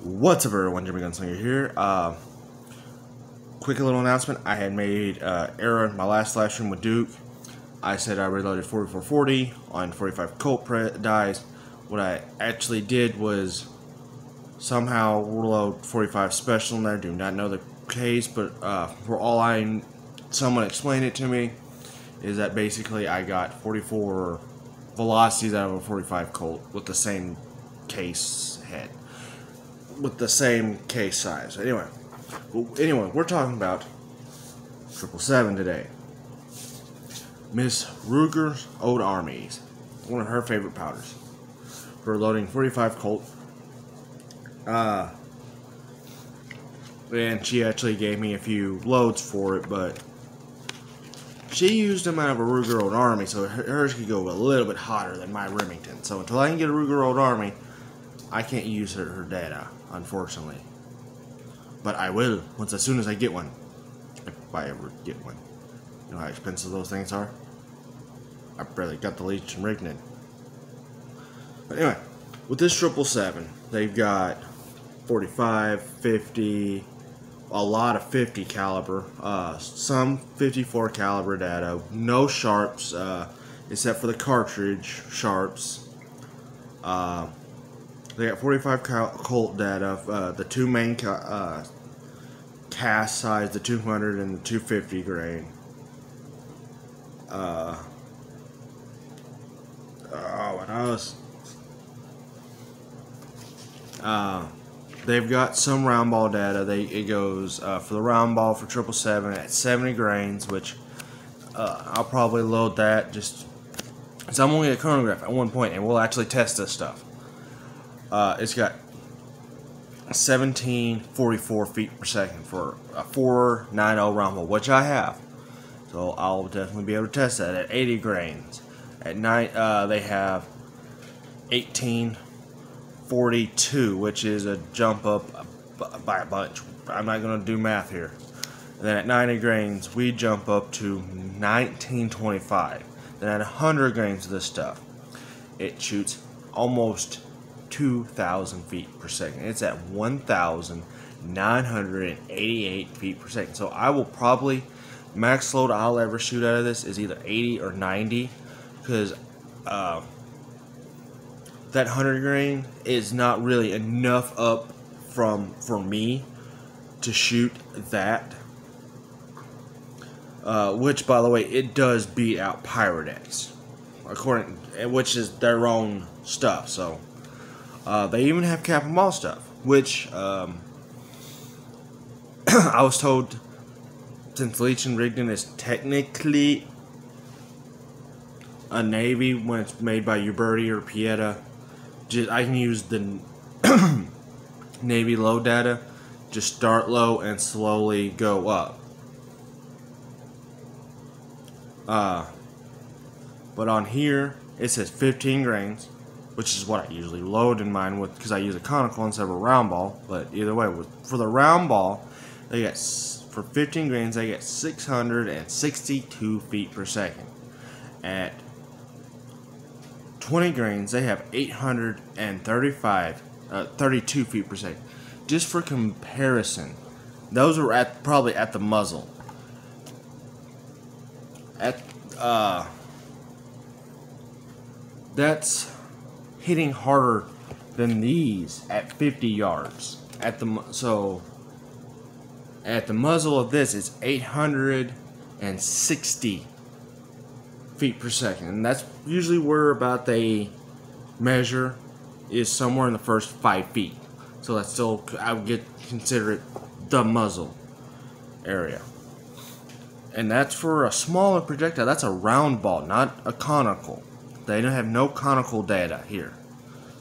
What's up, everyone? Jimmy Gunslinger here. Quick little announcement. I had made error in my last live stream with Duke. I said I reloaded 4440 on 45 Colt dies. What I actually did was somehow reload 45 special in there. Do not know the case, but for all someone explained it to me, is that basically I got 44 velocities out of a 45 Colt with the same case head. With the same case size. Anyway, we're talking about 777 today. Miss Ruger's Old Armies, one of her favorite powders, for loading 45 Colt. And she actually gave me a few loads for it, but she used them out of a Ruger Old Army, so hers could go a little bit hotter than my Remington. So until I can get a Ruger Old Army, I can't use her data, unfortunately. But I will, as soon as I get one. If I ever get one. You know how expensive those things are? I barely got the Legion Rignet. But anyway, with this 777, they've got 45, 50, a lot of 50 caliber, some 54 caliber data, no sharps, except for the cartridge sharps. They got 45 Colt data, the two main cast size, the 200 and the 250 grain. What else? They've got some round ball data. It goes for the round ball for 777 at 70 grains, which I'll probably load that just because I'm only a chronograph at one point, and we'll actually test this stuff. It's got 1744 feet per second for a 490 round ball, which I have. So I'll definitely be able to test that at 80 grains. At night, they have 1842, which is a jump up by a bunch. I'm not going to do math here. And then at 90 grains, we jump up to 1925. Then at 100 grains of this stuff, it shoots almost 2,000 feet per second. It's at 1,988 feet per second. So I will probably, max load I'll ever shoot out of this is either 80 or 90, because that 100 grain is not really enough up for me to shoot that. Which, by the way, it does beat out Pyrodex, which is their own stuff. So they even have cap and ball stuff, which I was told, since Legion Rignet is technically a Navy when it's made by Uberti or Pieta, I can use the Navy low data, just start low and slowly go up. But on here it says 15 grains, which is what I usually load in mine with, because I use a conical instead of a round ball. But either way, for the round ball, they get, for 15 grains, they get 662 feet per second. At 20 grains, they have 32 feet per second. Just for comparison, those are probably at the muzzle. That's hitting harder than these at 50 yards. At the muzzle of this, it's 860 feet per second, and that's usually where about they measure, is somewhere in the first 5 feet. So that's still, I would consider it the muzzle area. And that's for a smaller projectile. That's a round ball, not a conical. They don't have no conical data here.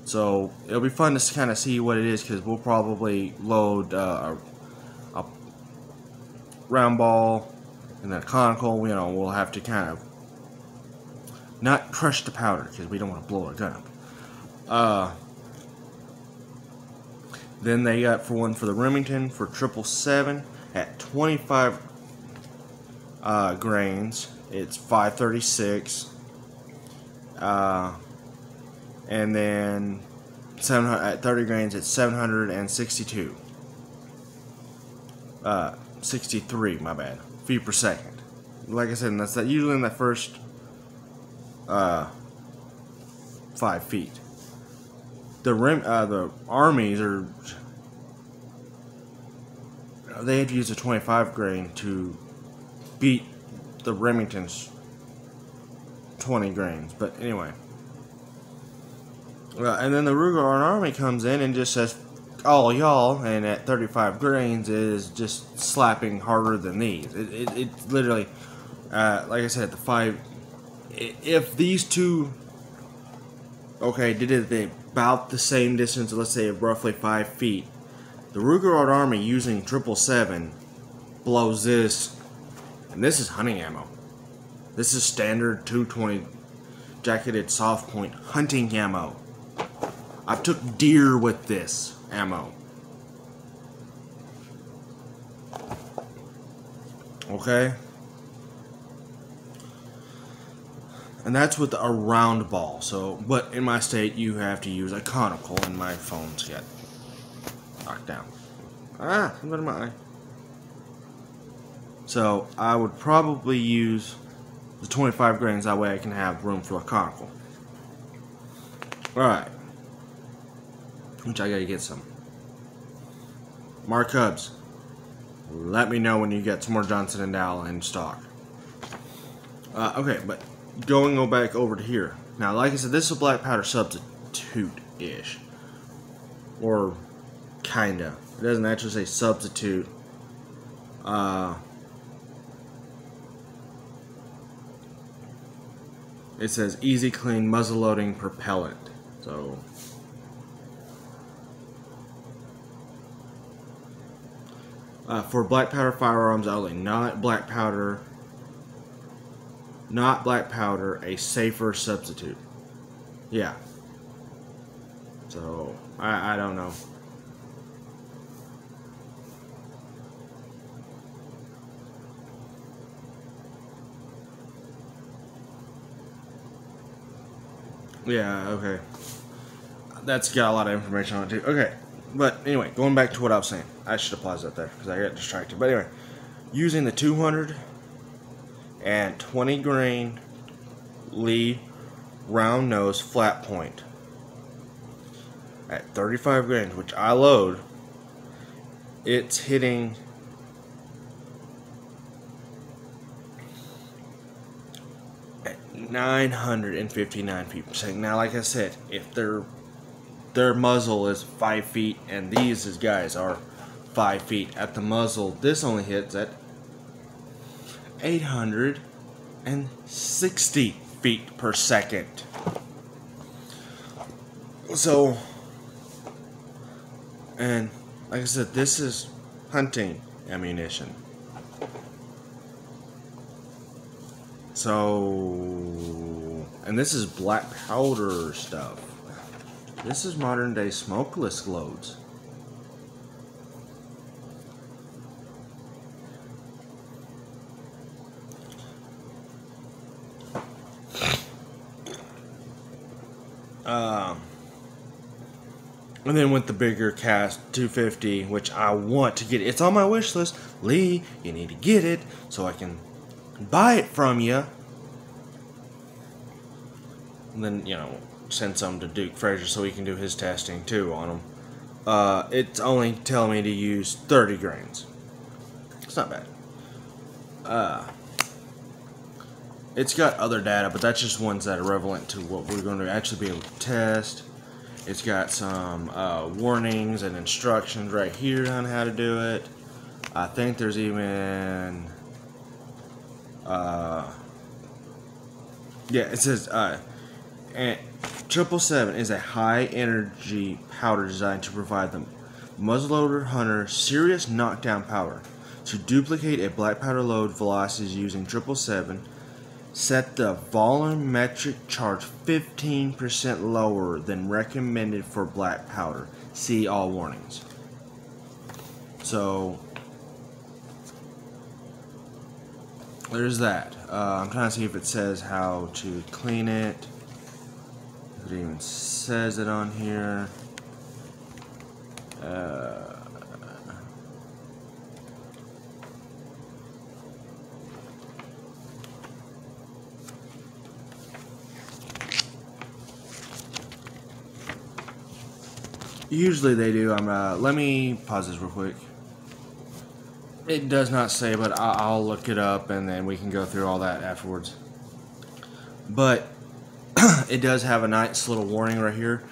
So it'll be fun to kind of see what it is, because we'll probably load a round ball and then a conical. We'll have to kind of not crush the powder, because we don't want to blow our gun up. Then they got for the Remington for 777 at 25 grains. It's 536. And then at 30 grains, it's 762. 63, my bad, feet per second. Like I said, that's usually in the first 5 feet. The armies are, they have to use a 25 grain to beat the Remington's 20 grains. But anyway, and then the Ruger Army comes in and just says, "All y'all," and at 35 grains is just slapping harder than these. It literally, like I said, the 5. If these two, okay, did it about the same distance, let's say roughly 5 feet, the Ruger Army using 777 blows this, and this is hunting ammo. This is standard 220 jacketed soft point hunting ammo. I've took deer with this ammo. Okay? And that's with a round ball. So, but in my state, you have to use a conical, and my phone's got knocked down. Something in my eye. So, I would probably use the 25 grains, that way I can have room for a conical. Alright. Which I gotta get some. Mark Cubs, let me know when you get some more Johnson & Dowell in stock. Okay, but go back over to here. Now, like I said, this is a black powder substitute-ish. Or, kinda. It doesn't actually say substitute. It says easy clean muzzle loading propellant. So, for black powder firearms only, not black powder, a safer substitute. Yeah. So, I don't know. Yeah, okay. That's got a lot of information on it too. Okay. But anyway, going back to what I was saying. I should have paused that there because I got distracted. But anyway, using the 220 grain Lee round nose flat point at 35 grains, which I load, it's hitting at 959 feet per second. Now, like I said, if their muzzle is 5 feet and these guys are 5 feet at the muzzle, this only hits at 860 feet per second. So, and like I said, this is hunting ammunition. So, and this is black powder stuff. This is modern day smokeless loads. And then with the bigger cast 250, which I want to get, it's on my wish list. Lee, you need to get it so I can buy it from you. And then, you know, send some to Duke Frazier so he can do his testing too on them. It's only telling me to use 30 grains. It's not bad. It's got other data, but that's just ones that are relevant to what we're going to actually be able to test. It's got some warnings and instructions right here on how to do it. I think there's even yeah, it says 777 is a high energy powder designed to provide the muzzleloader hunter serious knockdown power. To duplicate a black powder load velocities using 777, set the volumetric charge 15% lower than recommended for black powder. See all warnings. So, there's that. I'm trying to see if it says how to clean it. If it even says it on here. Usually they do. Let me pause this real quick. It does not say, but I'll look it up and then we can go through all that afterwards. But it does have a nice little warning right here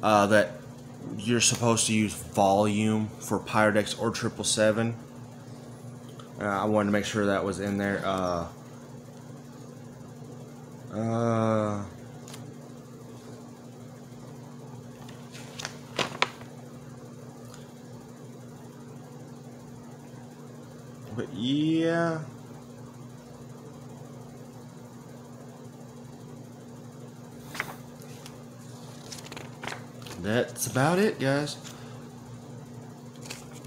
that you're supposed to use volume for Pyrodex or 777. I wanted to make sure that was in there. But yeah. That's about it, guys.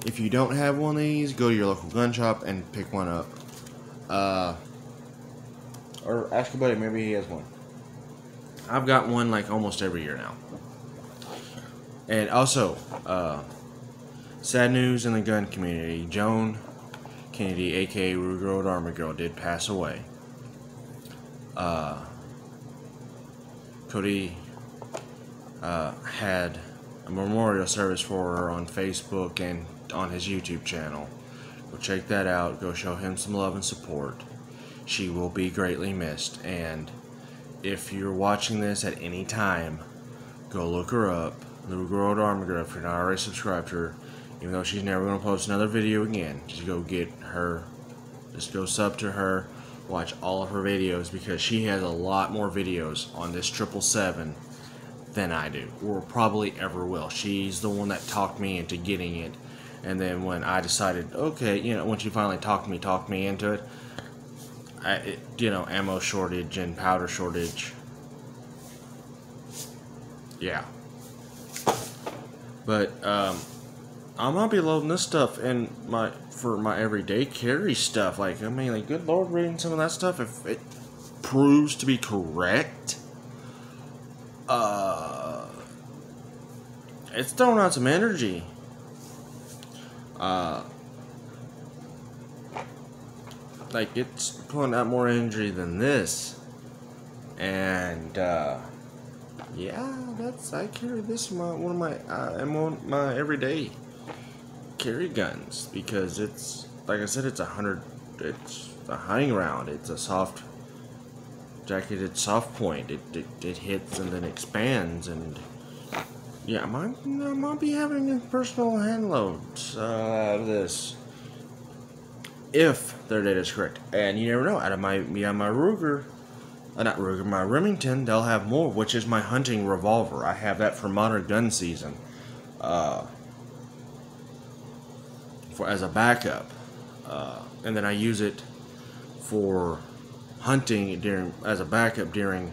If you don't have one of these, go to your local gun shop and pick one up. Or ask a buddy, maybe he has one. I've got one like almost every year now. And also, sad news in the gun community. Joan Kennedy, aka Ruger Old Army Girl, did pass away. Cody had a memorial service for her on Facebook and on his YouTube channel. Go check that out. Go show him some love and support. She will be greatly missed. And if you're watching this at any time, go look her up. Ruger Old Army Girl, if you're not already subscribed to her. Even though she's never going to post another video again, just go get her, just go sub to her, watch all of her videos, because she has a lot more videos on this 777 than I do, or probably ever will. She's the one that talked me into getting it, and then when I decided, okay, you know, when she finally talked me into it, you know, ammo shortage and powder shortage, yeah. But, I'm gonna be loading this stuff in for my everyday carry stuff. Like, I mean, like, good Lord, reading some of that stuff, if it proves to be correct, it's throwing out some energy. Like, it's pulling out more energy than this, and yeah, I carry this in one of my everyday carry guns, because it's, like I said, it's a hunting round. It's a soft jacketed soft point. It hits and then expands, and yeah, I might be having a personal hand loads out of this, if their data is correct. And you never know, out of my Ruger, not Ruger, my Remington, they'll have more, which is my hunting revolver. I have that for modern gun season, as a backup, and then I use it for hunting as a backup during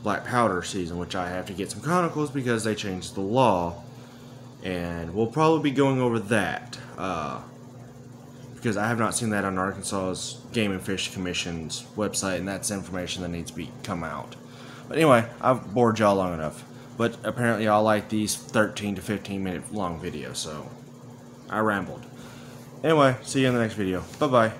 black powder season, which I have to get some conicals because they changed the law, and we'll probably be going over that, because I have not seen that on Arkansas's Game and Fish Commission's website, and that's information that needs to come out. But anyway, I've bored y'all long enough. But apparently y'all like these 13 to 15 minute long videos, so I rambled. Anyway, see you in the next video. Bye-bye.